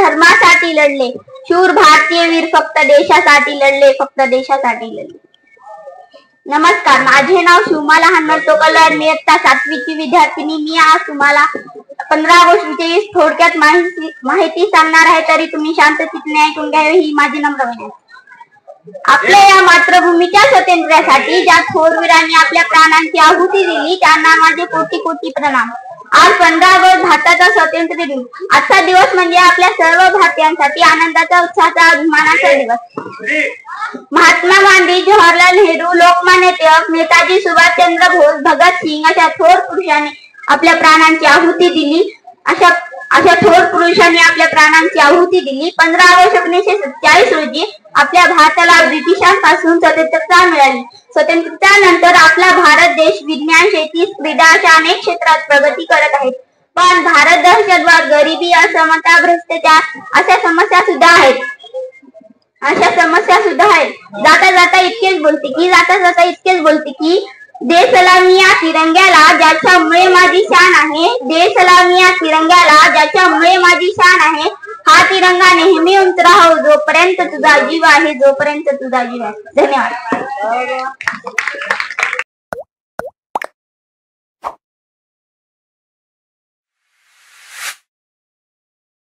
धर्मासाठी लढले, शूर भारतीय वीर फक्त देशासाठी लढले, फक्त देशासाठी लढले. नमस्कार, माझे नाव शिवमाला हनुमंत टोकलवाड, मी इयत्ता 7वीची विद्यार्थिनी. मी आज तुम्हाला 15 ऑगस्टविषयी थोडक्यात माहिती सांगणार आहे, तरी तुम्ही शांततेने ऐकून घ्यावे ही माझी नम्र विनंती. आपल्या या मातृभूमीच्या स्वातंत्र्यासाठी ज्या थोरवीरांनी आपल्या प्राणांची आहुती दिली त्यांना माझे कोटी कोटी प्रणाम. आज 15 ऑगस्ट भारताचा स्वातंत्र्य दिन. आजचा दिवस म्हणजे आपल्या सर्व भारतीयांसाठी आनंदाचा, उत्साहाचा, अभिमानाचा दिवस. महात्मा गांधी, जवाहरलाल नेहरू, लोकमान्य टिळक, नेताजी सुभाषचंद्र बोस, भगतसिंग अशा थोर पुरुषांनी आपल्या प्राणांची आहुती दिली. अशा थोर पुरुषांनी आपल्या प्राणांची आहुती दिली. 15 ऑगस्ट 1947 रोजी आपल्या भारताला ब्रिटिशांपासून स्वतंत्रता मिळाली. स्वातंत्र्यानंतर आपला भारत देश विज्ञान, शेती, क्रीडा अशा अनेक क्षेत्रात प्रगती करत आहे. पण भारत दहशतवाद, गरिबी, असमानता, भ्रष्टाचार अशा समस्या सुद्धा आहेत. जाता जाता इतकेच बोलते की दे सलामी या तिरंग्याला ज्याच्यामुळे माझी शान आहे. दे सलामी या तिरंग्याला ज्याच्यामुळे माझी शान आहे. हा तिरंगा नेहमी उंच राहो जोपर्यंत तुझा जीव आहे, जोपर्यंत तुझा जीव आहे. धन्यवाद.